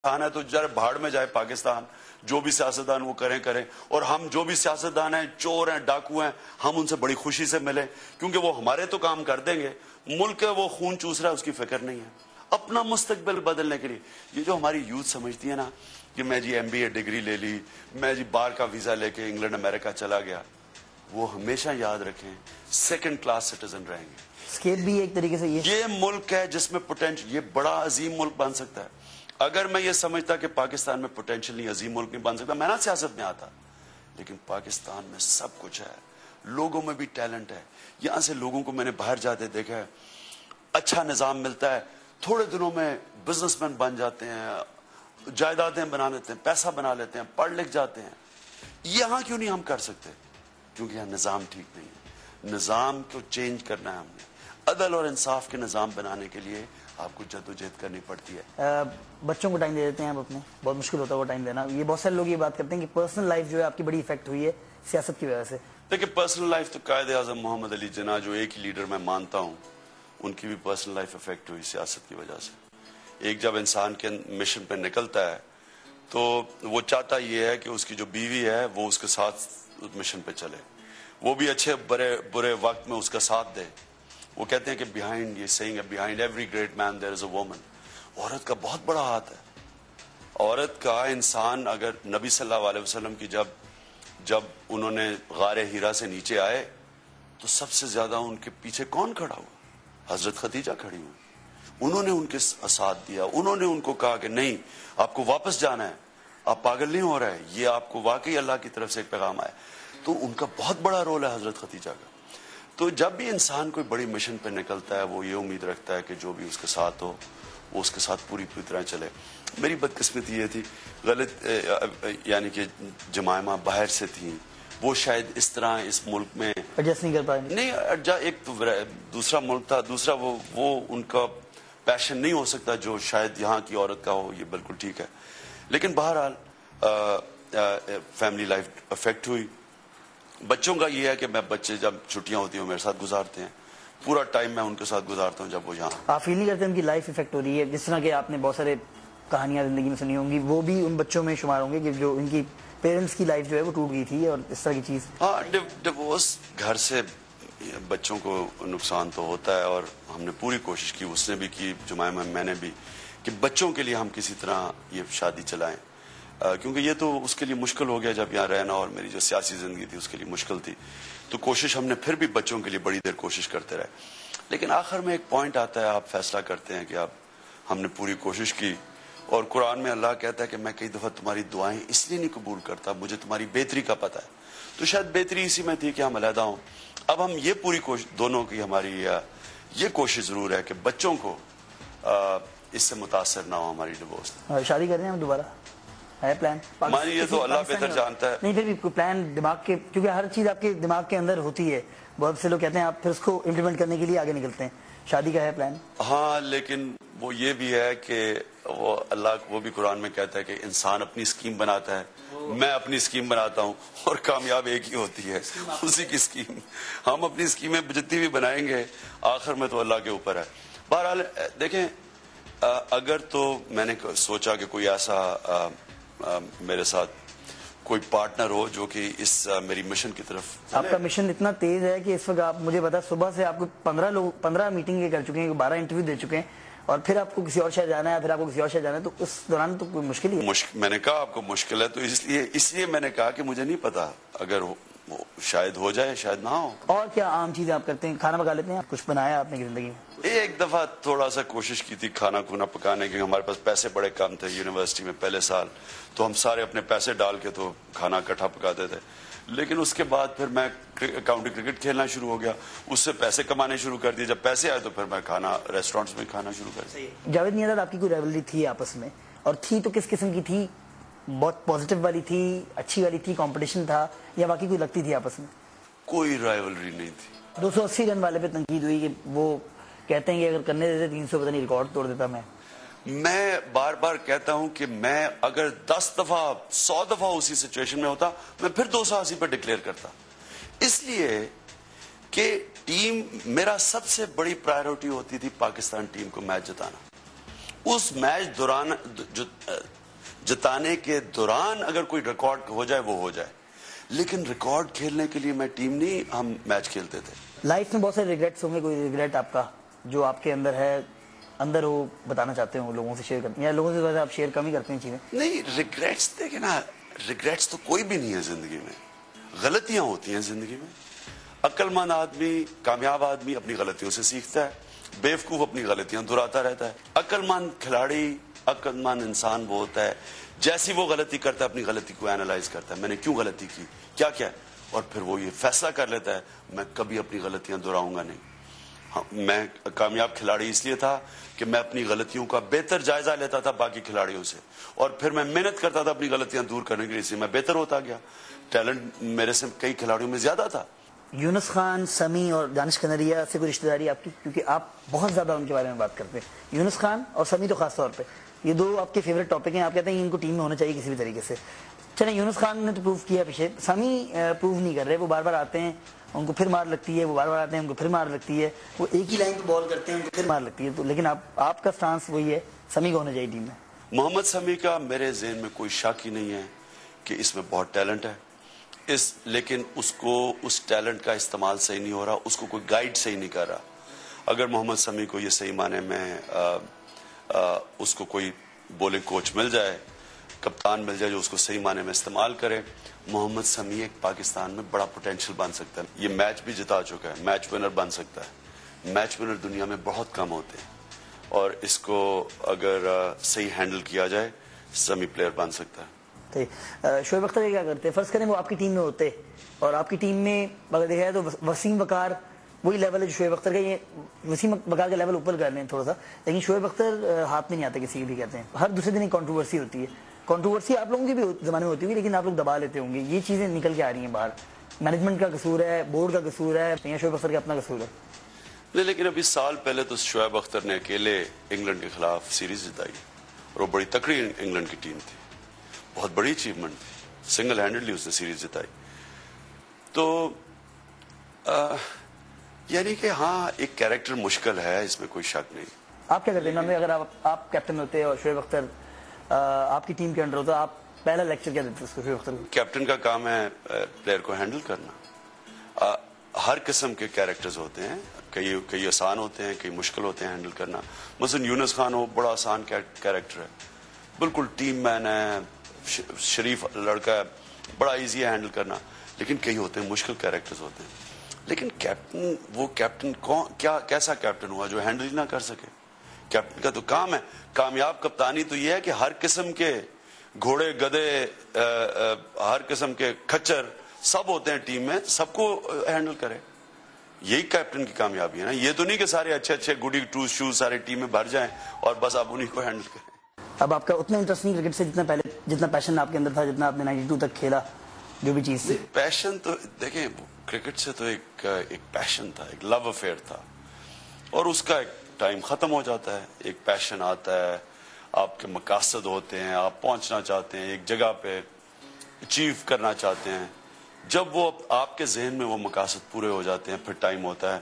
ہے تو ذرا بھاڑ میں جائے پاکستان، جو بھی سیاستدان وہ کریں، اور ہم جو بھی سیاستدان ہیں، چور ہیں، ڈاکو ہیں، ہم ان سے بڑی خوشی سے ملیں، کیونکہ وہ ہمارے تو کام کر دیں گے. ملک ہے وہ خون چوس رہا ہے، اس کی فکر نہیں ہے اپنا مستقبل بدلنے کے لیے. یہ جو ہماری یوتھ سمجھتی ہے نا کہ میں جی MBA ڈگری لے لی، میں جی باہر کا ویزا لے کے انگلینڈ امریکہ چلا گیا، وہ ہمیشہ یاد رکھیں سیکنڈ کلاس سٹیزن رہیں گے. اسکیپ بھی ایک طریقے سے یہ ملک ہے جس میں پوٹینشل، یہ بڑا عظیم ملک بن سکتا ہے. اگر میں یہ سمجھتا کہ پاکستان میں پوٹینشل نہیں، عظیم ملک نہیں بن سکتا، میں نہ سیاست میں آتا. لیکن پاکستان میں سب کچھ ہے، لوگوں میں بھی ٹیلنٹ ہے. یہاں سے لوگوں کو میں نے باہر جاتے دیکھا ہے، اچھا نظام ملتا ہے، تھوڑے دنوں میں بزنس مین بن جاتے ہیں، جائیدادیں بنا لیتے ہیں، پیسہ بنا لیتے ہیں، پڑھ لکھ جاتے ہیں. یہاں کیوں نہیں ہم کر سکتے؟ کیونکہ یہاں نظام ٹھیک نہیں ہے. نظام کو چینج کرنا ہے ہم نے. عدل اور انصاف کے نظام بنانے کے لیے آپ کو جدوجہد کرنی پڑتی ہے. بچوں کو ٹائم دے دیتے ہیں آپ اپنے، بہت مشکل ہوتا ہے وہ ٹائم دینا. یہ بہت سارے لوگ یہ بات کرتے ہیں کہ پرسنل لائف جو ہے آپ کی بڑی افیکٹ ہوئی ہے سیاست کی وجہ سے. دیکھیں پرسنل لائف تو قائد اعظم محمد علی جناح جو ایک ہی لیڈر میں مانتا ہوں، ان کی بھی پرسنل لائف افیکٹ ہوئی سیاست کی وجہ سے. ایک جب انسان کے مشن پہ نکلتا ہے تو وہ چاہتا یہ ہے کہ اس کی جو بیوی ہے وہ اس کے ساتھ مشن پہ چلے، وہ بھی اچھے برے وقت میں اس کا ساتھ دے. وہ کہتے ہیں کہ بیہائنڈ، یہ سیئنگ ہے، behind every great man there is a woman. عورت کا بہت بڑا ہاتھ ہے. عورت کا انسان اگر نبی صلی اللہ علیہ وسلم کی جب انہوں نے غار ہیرا سے نیچے آئے تو سب سے زیادہ ان کے پیچھے کون کھڑا ہوا؟ حضرت خدیجہ کھڑی ہوئی. انہوں نے ان کے ساتھ دیا، انہوں نے ان کو کہا کہ نہیں آپ کو واپس جانا ہے، آپ پاگل نہیں ہو رہے، یہ آپ کو واقعی اللہ کی طرف سے ایک پیغام آیا. تو ان کا بہت بڑا رول ہے حضرت خدیجہ کا. تو جب بھی انسان کوئی بڑی مشن پہ نکلتا ہے وہ یہ امید رکھتا ہے کہ جو بھی اس کے ساتھ ہو وہ اس کے ساتھ پوری طرح چلے. میری بدقسمتی یہ تھی غلط، یعنی کہ جمائمہ باہر سے تھیں، وہ شاید اس طرح اس ملک میں ایڈجسٹ نہیں کر پائے. نہیں، ایک تو دوسرا ملک تھا، دوسرا وہ ان کا پیشن نہیں ہو سکتا جو شاید یہاں کی عورت کا ہو. یہ بالکل ٹھیک ہے. لیکن بہرحال فیملی لائف افیکٹ ہوئی. بچوں کا یہ ہے کہ میں بچے جب چھٹیاں ہوتی ہیں وہ میرے ساتھ گزارتے ہیں، پورا ٹائم میں ان کے ساتھ گزارتا ہوں جب وہ یہاں. آپ فیل نہیں کرتے ان کی لائف افیکٹ ہو رہی ہے؟ جس طرح کہ آپ نے بہت سارے کہانیاں زندگی میں سنی ہوں گی، وہ بھی ان بچوں میں شمار ہوں گے کہ جو ان کی پیرنٹس کی لائف جو ہے وہ ٹوٹ گئی تھی اور اس طرح کی چیز. ہاں، ڈیورس گھر سے بچوں کو نقصان تو ہوتا ہے، اور ہم نے پوری کوشش کی، اس نے بھی کی، جمائمہ میں نے بھی، کہ بچوں کے لیے ہم کسی طرح یہ شادی چلائیں، کیونکہ یہ تو اس کے لیے مشکل ہو گیا جب یہاں رہنا، اور میری جو سیاسی زندگی تھی اس کے لیے مشکل تھی. تو کوشش ہم نے پھر بھی بچوں کے لیے بڑی دیر کوشش کرتے رہے. لیکن آخر میں ایک پوائنٹ آتا ہے، آپ فیصلہ کرتے ہیں کہ اب ہم نے پوری کوشش کی. اور قرآن میں اللہ کہتا ہے کہ میں کئی دفعہ تمہاری دعائیں اس لیے نہیں قبول کرتا، مجھے تمہاری بہتری کا پتہ ہے. تو شاید بہتری اسی میں تھی کہ ہم علیحدہ ہوں. اب ہم یہ پوری کوشش، دونوں کی ہماری یہ کوشش ضرور ہے کہ بچوں کو اس سے متاثر نہ ہو ہماری ڈیورس. شادی کر رہے ہیں ہم دوبارہ؟ ہے پلان؟ ہماری یہ تو اللہ بہتر جانتا ہے. نہیں پھر بھی کوئی پلان دماغ کے، کیونکہ ہر چیز آپ کے دماغ کے اندر ہوتی ہے، بہت سے لوگ کہتے ہیں آپ پھر اس کو امپلیمنٹ کرنے کے لیے آگے نکلتے ہیں. شادی کا ہے پلان؟ ہاں، لیکن وہ یہ بھی ہے کہ وہ اللہ وہ بھی قرآن میں کہتا ہے کہ انسان اپنی اسکیم بناتا ہے، میں اپنی اسکیم بناتا ہوں، اور کامیاب ایک ہی ہوتی ہے، اسی کی اسکیم. ہم اپنی اسکیمیں جتنی بھی بنائیں گے آخر میں تو اللہ کے اوپر ہے. بہرحال دیکھیں، اگر تو میں نے سوچا کہ کوئی ایسا میرے ساتھ کوئی پارٹنر ہو جو کہ اس میری مشن کی طرف. آپ کا مشن اتنا تیز ہے کہ اس وقت آپ مجھے بتا صبح سے آپ کو 15 میٹنگیں کر چکے ہیں، 12 انٹرویو دے چکے ہیں، اور پھر آپ کو کسی اور شہر جانا ہے، پھر آپ کو کسی اور شہر جانا ہے، تو اس دوران تو کوئی مشکل ہی ہے. میں نے کہا آپ کو مشکل ہے، تو اس لیے میں نے کہا کہ مجھے نہیں پتا، اگر شاید ہو جائے شاید نہ ہو. اور کیا عام چیزیں آپ کرتے ہیں؟ کھانا پکا لیتے ہیں؟ کچھ بنایا آپ نے زندگی میں؟ ایک دفعہ تھوڑا سا کوشش کی تھی کھانا پکانے کی، ہمارے پاس پیسے بڑے کم تھے یونیورسٹی میں پہلے سال، تو ہم سارے اپنے پیسے ڈال کے تو کھانا اکٹھا پکاتے تھے. لیکن اس کے بعد پھر میں کاؤنٹی کرکٹ کھیلنا شروع ہو گیا، اس سے پیسے کمانے شروع کر دیے. جب پیسے آئے تو پھر میں ریسٹورینٹس میں کھانا شروع کر دیا. جاوید میاں آپ کی کوئی رائیولری تھی آپس میں؟ اور تھی تو کس قسم کی تھی؟ بہت پازیٹیو والی تھی، اچھی والی تھی، کمپٹیشن تھا، یا باقی کوئی لگتی تھی آپس میں؟ کوئی رائیولری نہیں تھی. 280 رن والے پہ تنقید ہوئی کہ وہ کہتے ہیں کہ اگر کرنے دیتے 300 پتہ نہیں ریکارڈ توڑ دیتا. میں بار بار کہتا ہوں کہ میں اگر 10 دفعہ 100 دفعہ اسی سچویشن میں ہوتا میں پھر 280 پہ ڈکلیئر کرتا، اس لیے کہ ٹیم میرا سب سے بڑی پرائیورٹی ہوتی تھی پاکستان ٹیم کو میچ جتانا. اس میچ دوران جتانے کے دوران اگر کوئی ریکارڈ ہو جائے وہ ہو جائے، لیکن ریکارڈ کھیلنے کے لیے میں ٹیم نہیں، ہم میچ کھیلتے تھے. لائف میں بہت سارے ریگریٹس ہوں گے، کوئی ریگریٹ آپ کا جو آپ کے اندر ہے، اندر وہ بتانا چاہتے ہوں، لوگوں سے شیئر کرتے ہیں، یا لوگوں سے آپ شیئر کم ہی کرتے ہیں چیزیں؟ نہیں، ریگریٹس دیکھیں نا، ریگریٹس تو کوئی بھی نہیں ہے زندگی میں. غلطیاں ہوتی ہیں زندگی میں. عقل مند آدمی، کامیاب آدمی اپنی غلطیوں سے سیکھتا ہے، بیوقوف اپنی غلطیاں دہراتا رہتا ہے. عقل مند کھلاڑی، عقل مند انسان وہ ہوتا ہے جیسی وہ غلطی کرتا ہے اپنی غلطی کو اینالائز کرتا ہے، میں نے کیوں غلطی کی، کیا کیا، اور پھر وہ یہ فیصلہ کر لیتا ہے میں کبھی اپنی غلطیاں دہراؤں گا نہیں. میں کامیاب کھلاڑی اس لیے تھا کہ میں اپنی غلطیوں کا بہتر جائزہ لیتا تھا باقی کھلاڑیوں سے، اور پھر میں محنت کرتا تھا اپنی غلطیاں دور کرنے کے لیے، اس لیے میں بہتر ہوتا گیا. ٹیلنٹ میرے سے کئی کھلاڑیوں میں زیادہ تھا. یونس خان، سمی اور دانش کنیریا سے کوئی رشتہ داری آپ کی؟ کیونکہ آپ بہت زیادہ ان کے بارے میں بات کرتے ہیں. یونس خان اور سمی تو خاص طور پہ یہ دو آپ کے فیوریٹ ٹاپک ہیں، آپ کہتے ہیں ان کو ٹیم میں ہونا چاہیے کسی بھی طریقے سے. چلیں، یونس خان نے تو پروو کیا پیچھے، سمی پروو نہیں کر رہے، وہ بار بار آتے ہیں ان کو پھر مار لگتی ہے، وہ بار بار آتے ہیں ان کو پھر مار لگتی ہے، وہ ایک ہی لائن پہ بال کرتے ہیں ان کو پھر مار لگتی ہے. تو لیکن آپ کا سٹانس وہی ہے، سمی کو ہونا چاہیے ٹیم میں. محمد سمی کا میرے ذہن میں کوئی شک ہی نہیں ہے کہ اس میں بہت ٹیلنٹ ہے، لیکن اس کو اس ٹیلنٹ کا استعمال صحیح نہیں ہو رہا، اس کو کوئی گائیڈ صحیح نہیں کر رہا. اگر محمد سمی کو یہ صحیح معنی میں اس کو کوئی بولنگ کوچ مل جائے، کپتان مل جائے جو اس کو صحیح معنی میں استعمال کرے، محمد سمی ایک پاکستان میں بڑا پوٹینشیل بن سکتا ہے. یہ میچ بھی جتا چکا ہے، میچ ونر بن سکتا ہے. میچ ونر دنیا میں بہت کم ہوتے ہیں، اور اس کو اگر صحیح ہینڈل کیا جائے سمی پلیئر بن سکتا ہے. شعیب اختر کیا کرتے؟ فرض کریں وہ آپ کی ٹیم میں ہوتے اور آپ کی ٹیم میں اگر دیکھا جائے تو وسیم وقار وہی لیول ہے جو شعیب اختر کا. یہ وسیم وقار کا لیول اوپر کر لیں تھوڑا سا، لیکن شعیب اختر ہاتھ میں نہیں آتے کسی بھی. کہتے ہیں ہر دوسرے دن ایک کنٹروورسی ہوتی ہے. کنٹروورسی آپ لوگوں کی بھی زمانے میں ہوتی ہوئی، لیکن آپ لوگ دبا لیتے ہوں گے. یہ چیزیں نکل کے آ رہی ہیں باہر، مینجمنٹ کا قصور ہے، بورڈ کا قصور ہے، یا شعیب اختر کا اپنا قصور ہے؟ نہیں، لیکن ابھی سال پہلے تو شعیب اختر نے اکیلے انگلینڈ کے خلاف سیریز جتائی، اور وہ بڑی تکڑی انگلینڈ کی ٹیم تھی، بہت بڑی اچیومنٹ تھی. سنگل ہینڈڈلی اس نے سیریز جتائی. تو یعنی کہ ہاں ایک کیریکٹر مشکل ہے، اس میں کوئی شک نہیں. آپ کیا کرتے ہیں اگر آپ کیپٹن ہوتے اور شعیب اختر آپ کی ٹیم کے انڈر ہوتا، آپ پہلا لیکچر کیا دیتے اس کو شعیب اختر کو؟ کیپٹن کا کام ہے پلیئر کو ہینڈل کرنا. ہر قسم کے کیریکٹرز ہوتے ہیں، کئی آسان ہوتے ہیں، کئی مشکل ہوتے ہیں ہینڈل کرنا. مثلا یونس خان وہ بڑا آسان کیریکٹر ہے، بالکل ٹیم مین ہے، شریف لڑکا ہے، بڑا ایزی ہے ہینڈل کرنا. لیکن کئی ہوتے ہیں مشکل کیریکٹرز ہوتے ہیں. لیکن کیپٹن، وہ کیپٹن کیسا کیپٹن ہوا جو ہینڈل ہی نہ کر سکے؟ کیپٹن کا تو کام ہے، کامیاب کپتانی تو یہ ہے کہ ہر قسم کے گھوڑے، گدے، ہر قسم کے کھچر سب ہوتے ہیں ٹیم میں، سب کو ہینڈل کرے. یہی کیپٹن کی کامیابی ہے نا. یہ تو نہیں کہ سارے اچھے اچھے گوڈی ٹو شوز سارے ٹیم میں بھر جائیں اور بس آپ انہیں کو ہینڈل کریں. اب آپ کا اتنا انٹرسٹ نہیں کرکٹ سے جتنا پیشن آپ کے اندر تھا، جتنا آپ نے 92 تک کھیلا، جو بھی چیز تھی؟ پیشن تو دیکھیں، کرکٹ سے تو ایک پیشن تھا، ایک لو افیئر تھا، اور اس کا ایک ٹائم ختم ہو جاتا ہے. ایک پیشن آتا ہے، آپ کے مقاصد ہوتے ہیں، آپ پہنچنا چاہتے ہیں ایک جگہ پہ، اچیو کرنا چاہتے ہیں. جب وہ آپ کے ذہن میں وہ مقاصد پورے ہو جاتے ہیں، پھر ٹائم ہوتا ہے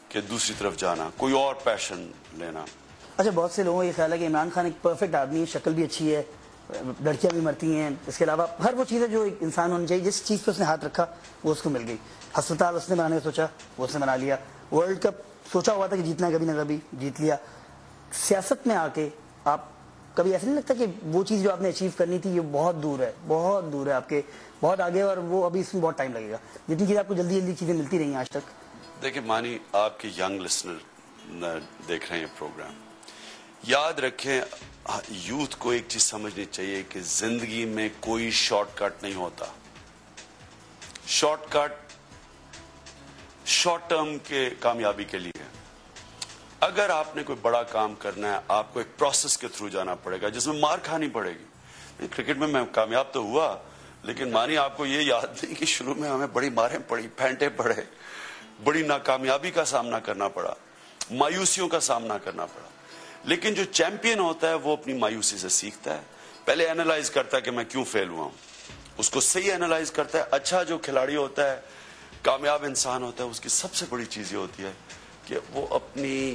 کہ دوسری طرف جانا، کوئی اور پیشن لینا. اچھا، بہت سے لوگوں کو یہ خیال ہے کہ عمران خان ایک پرفیکٹ آدمی ہے، شکل بھی اچھی ہے، لڑکیاں بھی مرتی ہیں، اس کے علاوہ ہر وہ چیز ہے جو ایک انسان ہونی چاہیے. جس چیز پہ اس نے ہاتھ رکھا وہ اس کو مل گئی. ہسپتال اس نے بنانے کا سوچا، وہ اس نے بنا لیا. ورلڈ کپ سوچا ہوا تھا کہ جیتنا ہے، کبھی نہ کبھی جیت لیا. سیاست میں آ کے آپ کبھی ایسا نہیں لگتا کہ وہ چیز جو آپ نے اچیو کرنی تھی یہ بہت دور ہے، بہت دور ہے آپ کے، بہت آگے، اور وہ ابھی اس میں بہت ٹائم لگے گا؟ جتنی چیز آپ کو جلدی جلدی چیزیں ملتی رہی ہیں آج تک. دیکھیں مانی، آپ کے ینگ لسنر دیکھ رہے ہیں یہ پروگرام، یاد رکھیں یوتھ کو ایک چیز سمجھنی چاہیے کہ زندگی میں کوئی شارٹ کٹ نہیں ہوتا. شارٹ کٹ شارٹ ٹرم کے کامیابی کے لیے. اگر آپ نے کوئی بڑا کام کرنا ہے، آپ کو ایک پروسیس کے تھرو جانا پڑے گا جس میں مار کھانی پڑے گی. کرکٹ میں کامیاب تو ہوا، لیکن مانی آپ کو یہ یاد نہیں کہ شروع میں ہمیں بڑی ماریں پڑی، پھینٹے پڑے، بڑی ناکامیابی کا سامنا کرنا پڑا، مایوسیوں کا سامنا کرنا پڑا. لیکن جو چیمپئن ہوتا ہے وہ اپنی مایوسی سے سیکھتا ہے، پہلے اینالائز کرتا ہے کہ میں کیوں فیل ہوا ہوں، اس کو صحیح اینالائز کرتا ہے. اچھا جو کھلاڑی ہوتا ہے، کامیاب انسان ہوتا ہے، اس کی سب سے بڑی چیز یہ ہوتی ہے کہ وہ اپنی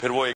پھر وہ